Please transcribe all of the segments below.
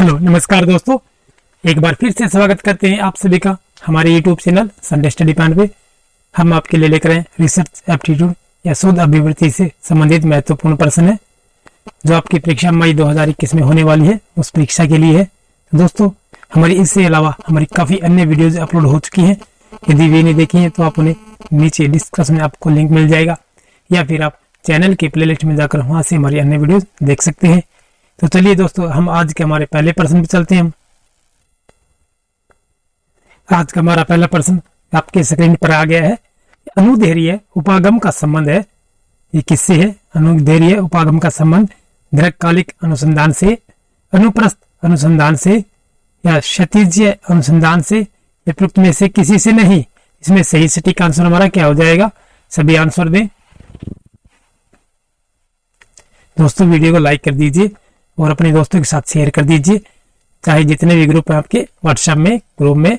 Hello नमस्कार दोस्तों, एक बार फिर से स्वागत करते हैं आप सभी का हमारे YouTube channel Sunday study plan पे। हम आपके लिए लेकर आए रिसर्च एप्टीट्यूड या शोध अभिवृत्ति से संबंधित महत्वपूर्ण प्रश्न है जो आपकी परीक्षा मई 2021 में होने वाली है, उस परीक्षा के लिए है। तो दोस्तों, हमारी इससे अलावा हमारी काफ़ी अन्य वीडियोज अपलोड हो चुकी हैं। यदि वे नहीं देखी हैं तो आप उन्हें नीचे डिस्क्रिप्शन में आपको लिंक मिल जाएगा या फिर आप चैनल के प्लेलिस्ट में जाकर वहाँ से हमारी अन्य वीडियोज देख सकते हैं। तो चलिए दोस्तों, हम आज के हमारे पहले प्रश्न पे चलते हैं। आज का हमारा पहला प्रश्न आपके स्क्रीन पर आ गया है। अनुदैर्घ्य उपागम का संबंध है, ये किससे है? अनुदैर्घ्य उपागम का संबंध दीर्घकालिक अनुसंधान से, अनुप्रस्थ अनुसंधान से या क्षैतिज अनुसंधान से या उपरोक्त में से किसी से नहीं। इसमें सही सटीक आंसर हमारा क्या हो जाएगा? सभी आंसर दें दोस्तों। वीडियो को लाइक कर दीजिए और अपने दोस्तों के साथ शेयर कर दीजिए, चाहे जितने भी ग्रुप हैं आपके व्हाट्सएप में, ग्रुप में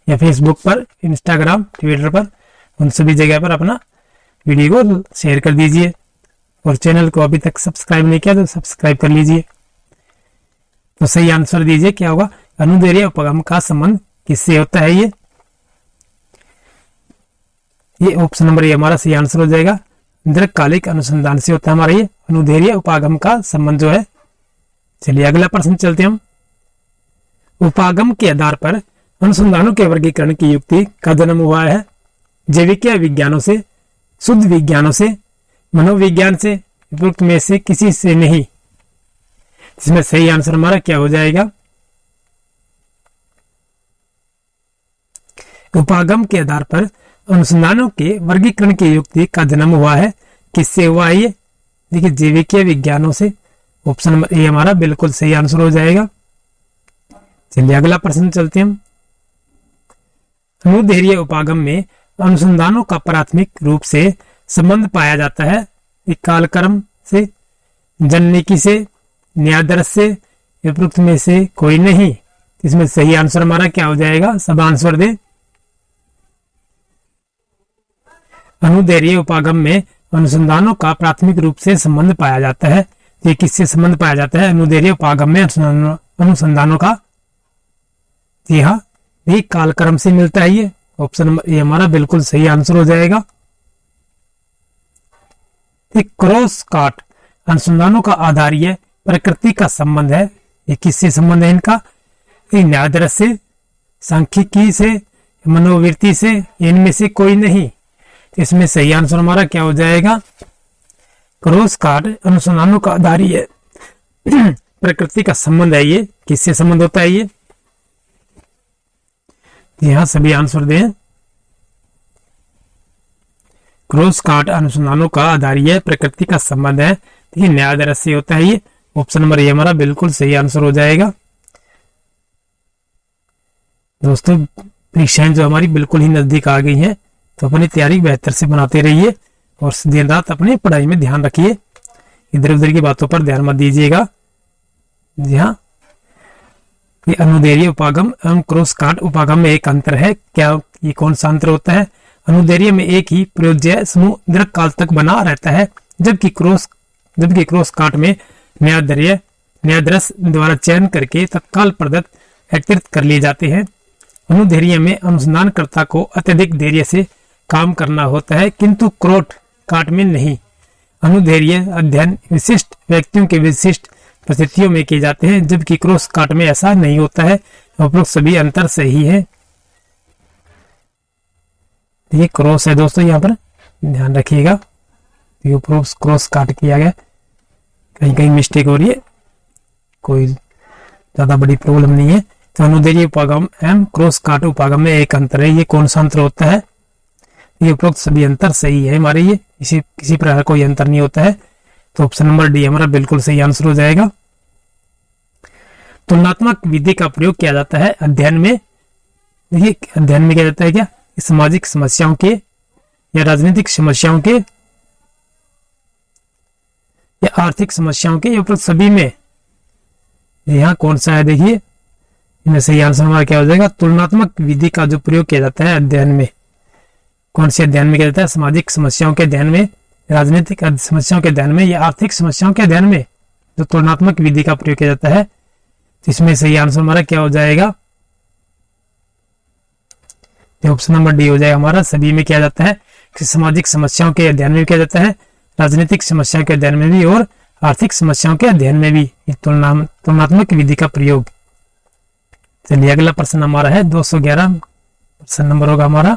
या फेसबुक पर, इंस्टाग्राम, ट्विटर पर, उन सभी जगह पर अपना वीडियो को शेयर कर दीजिए। और चैनल को अभी तक सब्सक्राइब नहीं किया तो सब्सक्राइब कर लीजिए। तो सही आंसर दीजिए, क्या होगा? अनुदैर्घ्य उपागम का संबंध किससे होता है? ये ऑप्शन नंबर ए हमारा सही आंसर हो जाएगा। दीर्घकालिक अनुसंधान से होता है हमारा ये अनुदैर्घ्य उपागम का संबंध जो है। चलिए अगला प्रश्न चलते हम। उपागम के आधार पर अनुसंधानों के वर्गीकरण की युक्ति का जन्म हुआ है जैविक विज्ञानों से, शुद्ध विज्ञानों से, मनोविज्ञान से, उपरोक्त में से किसी से नहीं। इसमें सही आंसर हमारा क्या हो जाएगा? उपागम के आधार पर अनुसंधानों के वर्गीकरण की युक्ति का जन्म हुआ है, किससे हुआ है ये? देखिए, जैविक विज्ञानों से। ऑप्शन नंबर ए हमारा बिल्कुल सही आंसर हो जाएगा। चलिए अगला प्रश्न चलते हैं हम। अनुदैर्घ्य उपागम में अनुसंधानों का प्राथमिक रूप से संबंध पाया जाता है कालक्रम से, जननिकी से, न्यायादर्श से, उपरोक्त में से कोई नहीं। इसमें सही आंसर हमारा क्या हो जाएगा? सब आंसर दे। अनुदैर्घ्य उपागम में अनुसंधानों का प्राथमिक रूप से संबंध पाया जाता है। ये किससे संबंध पाया जाता है? अनुदैर्घ्य उपागम में अनुसंधानों का, जी हाँ, ये कालक्रम से मिलता है। ये ऑप्शन नंबर ए हमारा बिल्कुल सही आंसर हो जाएगा। क्रॉस काट अनुसंधानों का आधारीय प्रकृति का संबंध है। ये किससे संबंध है इनका? न्यायादर्श से, सांख्यिकी से, मनोवृत्ति से, इनमें से कोई नहीं। इसमें सही आंसर हमारा क्या हो जाएगा? क्रॉस काट अनुसंधानों का आधारीय प्रकृति का संबंध है। ये किससे संबंध होता है? ये यहाँ सभी आंसर दें। क्रॉस काट अनुसंधानों का आधारीय प्रकृति का संबंध है, ये न्यायादर्श से होता है। ये ऑप्शन नंबर ए हमारा बिल्कुल सही आंसर हो जाएगा। दोस्तों, परीक्षाएं जो हमारी बिल्कुल ही नजदीक आ गई हैं, तो अपनी तैयारी बेहतर से बनाते रहिए और दिन रात अपनी पढ़ाई में ध्यान रखिए। इधर उधर की बातों पर ध्यान मत दीजिएगा। जी हाँ, ये अनुदैर्घ्य उपागम एवं क्रॉस काट उपागम में एक अंतर है। क्या ये कौन सा अंतर होता है? अनुदैर्घ्य में एक ही प्रयोज्य समूह दीर्घकाल तक बना रहता है, जबकि क्रॉस काट में न्यायादर्श द्वारा चयन करके तत्काल प्रदत्त एकत्रित कर लिए जाते हैं। अनुदैर्घ्य में अनुसंधानकर्ता को अत्यधिक धैर्य से काम करना होता है, किंतु क्रॉस काट में नहीं। अनुदैर्घ्य अध्ययन विशिष्ट व्यक्तियों के विशिष्ट परिस्थितियों में किए जाते हैं, जबकि क्रॉस काट में ऐसा नहीं होता है। उपरोक्त सभी अंतर सही है। ये क्रॉस है दोस्तों, यहाँ पर ध्यान रखिएगा। ये क्रॉस काट किया गया, कहीं कहीं मिस्टेक हो रही है, कोई ज्यादा बड़ी प्रॉब्लम नहीं है। तो अनुदैर्घ्य उपागम एवं क्रॉस काट उपागम में एक अंतर है। ये कौन सा अंतर होता है? ये उपरोक्त सभी अंतर सही है हमारे। ये किसी प्रकार कोई अंतर नहीं होता है। तो ऑप्शन नंबर डी हमारा बिल्कुल सही आंसर हो जाएगा। तुलनात्मक विधि का प्रयोग किया जाता है अध्ययन में। देखिए, अध्ययन में किया जाता है क्या? सामाजिक समस्याओं के या राजनीतिक समस्याओं के या आर्थिक समस्याओं के, या उपरोक्त सभी में। यहाँ कौन सा है? देखिए, इनमें सही आंसर हमारा क्या हो जाएगा? तुलनात्मक विधि का जो प्रयोग किया जाता है अध्ययन में। कौन से अध्ययन में किया जाता है? सामाजिक समस्याओं के अध्ययन में, राजनीतिक समस्याओं के अध्ययन में या आर्थिक समस्याओं के अध्ययन में जो तुलनात्मक विधि का प्रयोग किया जाता है तो इसमें सही आंसर हमारा क्या हो जाएगा, तो ऑप्शन नंबर डी हो जाएगा हमारा। सभी में किया जाता है कि सामाजिक समस्याओं के अध्ययन में किया जाता है, राजनीतिक समस्याओं के अध्ययन में भी और आर्थिक समस्याओं के अध्ययन में भी तुलनात्मक विधि का प्रयोग। चलिए अगला प्रश्न हमारा है 211 प्रश्न नंबर होगा हमारा।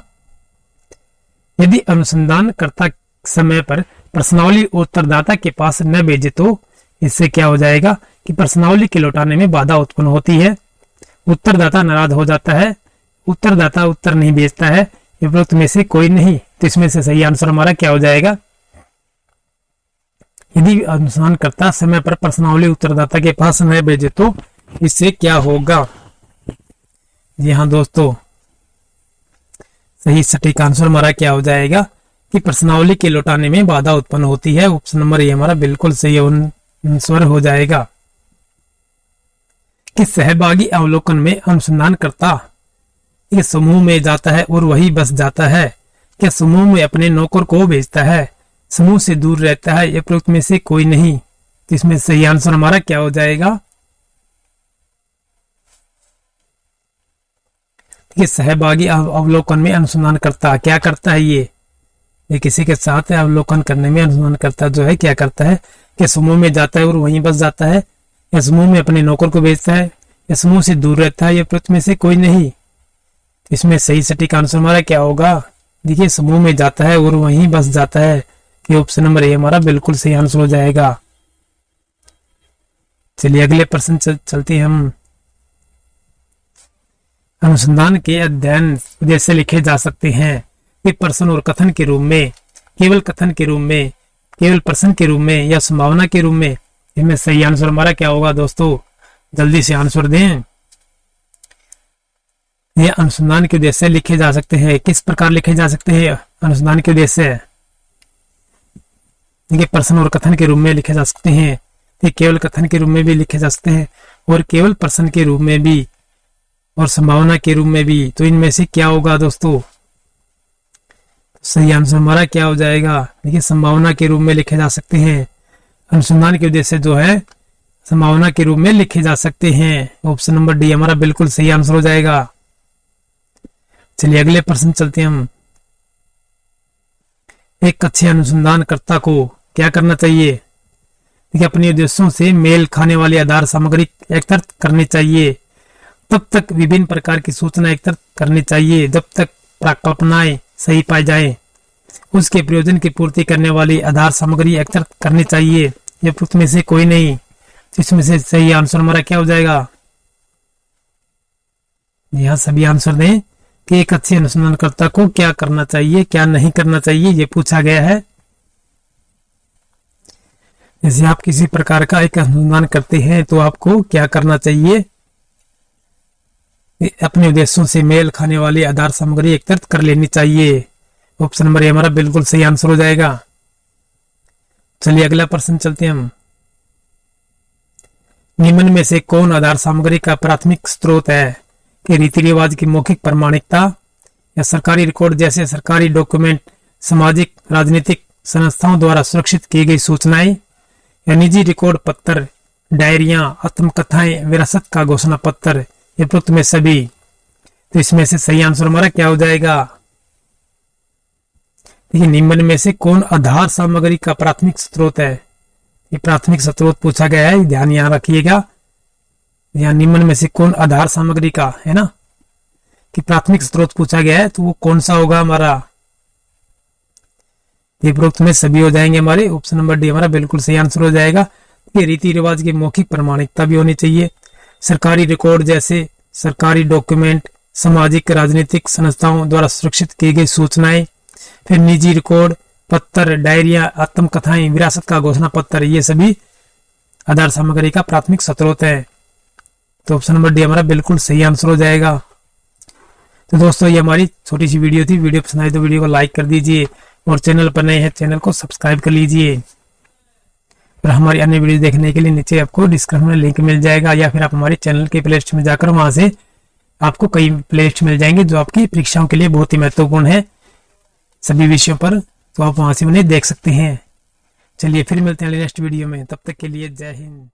यदि अनुसंधानकर्ता समय पर प्रश्नावली उत्तरदाता के पास न भेजे तो इससे क्या हो जाएगा कि प्रश्नावली के लौटाने में बाधा उत्पन्न होती है, उत्तरदाता नाराज हो जाता है, उत्तरदाता उत्तर नहीं भेजता है, उपरोक्त में से कोई नहीं। तो इसमें से सही आंसर हमारा क्या हो जाएगा, यदि अनुसंधानकर्ता समय पर प्रश्नावली उत्तरदाता के पास न भेजे तो इससे क्या होगा। जी हाँ दोस्तों, सही सटीक आंसर हमारा क्या हो जाएगा कि प्रश्नावली के लौटाने में बाधा उत्पन्न होती है। ऑप्शन नंबर ये हमारा बिल्कुल सही आंसर हो जाएगा। कि सहभागी अवलोकन में अनुसंधानकर्ता ये समूह में जाता है और वही बस जाता है, क्या समूह में अपने नौकर को भेजता है, समूह से दूर रहता है, ये प्रयुक्त में से कोई नहीं। तो इसमें सही आंसर हमारा क्या हो जाएगा, कि सहभागी अवलोकन में अनुसंधान करता क्या करता है, ये किसी के साथ अवलोकन करने में अनुसंधान करता जो है क्या करता है, कि समूह में जाता है और वहीं बस जाता है, या समूह में अपने नौकर को भेजता है, या समूह से दूर रहता है, या प्रयुक्त में से कोई नहीं। इसमें सही सटीक आंसर हमारा क्या होगा, देखिए समूह में जाता है और वहीं बस जाता है, कि ऑप्शन नंबर ए हमारा बिल्कुल सही आंसर हो जाएगा। चलिए अगले प्रश्न चलते हैं हम। अनुसंधान के अध्ययन जैसे लिखे जा सकते हैं कि प्रश्न और कथन के रूप में, केवल कथन के रूप में, केवल प्रश्न के रूप में, या संभावना के रूप में। इसमें सही आंसर हमारा क्या होगा दोस्तों, जल्दी से आंसर दें। ये अनुसंधान के उद्देश्य लिखे जा सकते हैं, किस प्रकार लिखे जा सकते हैं अनुसंधान के उद्देश्य, देखिए प्रश्न और कथन के रूप में लिखे जा सकते हैं, ये केवल कथन के रूप में भी लिखे जा सकते हैं, और केवल प्रश्न के रूप में भी, और संभावना के रूप में भी। तो इनमें से क्या होगा दोस्तों, सही आंसर हमारा क्या हो जाएगा, देखिए संभावना के रूप में लिखे जा सकते हैं। अनुसंधान के उद्देश्य जो है संभावना के रूप में लिखे जा सकते हैं। ऑप्शन नंबर डी हमारा बिल्कुल सही आंसर हो जाएगा। चलिए अगले प्रश्न चलते हैं हम। एक अच्छे अनुसंधानकर्ता को क्या करना चाहिए, देखिए अपने उद्देश्यों से मेल खाने वाली आधार सामग्री एकत्रित करनी चाहिए, तब तक विभिन्न प्रकार की सूचना एकत्रित करनी चाहिए जब तक परिकल्पनाएं सही पाई जाए, उसके प्रयोजन की पूर्ति करने वाली आधार सामग्री एकत्रित करनी चाहिए, ये पुस्तक में से कोई नहीं। इसमें से सही आंसर हमारा क्या हो जाएगा, यहाँ सभी आंसर दें कि एक अच्छे अनुसंधानकर्ता को क्या करना चाहिए क्या नहीं करना चाहिए, ये पूछा गया है। जैसे आप किसी प्रकार का एक अनुसंधान करते हैं तो आपको क्या करना चाहिए, अपने उद्देश्यों से मेल खाने वाली आधार सामग्री एकत्रित कर लेनी चाहिए। ऑप्शन नंबर ए हमारा बिल्कुल सही आंसर हो जाएगा। चलिए अगला प्रश्न चलते हैं हम। निम्न में से कौन आधार सामग्री का प्राथमिक स्रोत है, कि रीति रिवाज की मौखिक प्रमाणिकता, या सरकारी रिकॉर्ड जैसे सरकारी डॉक्यूमेंट, सामाजिक राजनीतिक संस्थाओं द्वारा सुरक्षित की गई सूचनाएं, या निजी रिकॉर्ड पत्र, डायरियां, आत्मकथाएं, विरासत का घोषणा पत्र, ये उपरोक्त में सभी। तो इसमें से सही आंसर हमारा क्या हो जाएगा, देखिए निम्न में से कौन आधार सामग्री का प्राथमिक स्रोत है, ये प्राथमिक स्रोत पूछा गया है, ध्यान यहाँ रखिएगा। यहाँ निम्न में से कौन आधार सामग्री का है ना, कि प्राथमिक स्रोत पूछा गया है, तो वो कौन सा होगा हमारा, ये उपरोक्त में सभी हो जाएंगे हमारे। ऑप्शन नंबर डी हमारा बिल्कुल सही आंसर हो जाएगा। कि रीति रिवाज की मौखिक प्रमाणिकता भी होनी चाहिए, सरकारी रिकॉर्ड जैसे सरकारी डॉक्यूमेंट, सामाजिक राजनीतिक संस्थाओं द्वारा सुरक्षित की गई सूचनाएं, फिर निजी रिकॉर्ड पत्र, डायरिया, आत्मकथाएं, विरासत का घोषणा पत्र, ये सभी आधार सामग्री का प्राथमिक स्रोत है। तो ऑप्शन नंबर डी हमारा बिल्कुल सही आंसर हो जाएगा। तो दोस्तों ये हमारी छोटी सी वीडियो थी, वीडियो पसंद आई तो वीडियो को लाइक कर दीजिए, और चैनल पर नए हैं चैनल को सब्सक्राइब कर लीजिए। और हमारी अन्य वीडियो देखने के लिए नीचे आपको डिस्क्रिप्शन में लिंक मिल जाएगा, या फिर आप हमारे चैनल के प्ले लिस्ट में जाकर वहां से आपको कई प्ले लिस्ट मिल जाएंगे जो आपकी परीक्षाओं के लिए बहुत ही महत्वपूर्ण है सभी विषयों पर, तो आप वहां से उन्हें देख सकते हैं। चलिए फिर मिलते हैं नेक्स्ट वीडियो में, तब तक के लिए जय हिंद।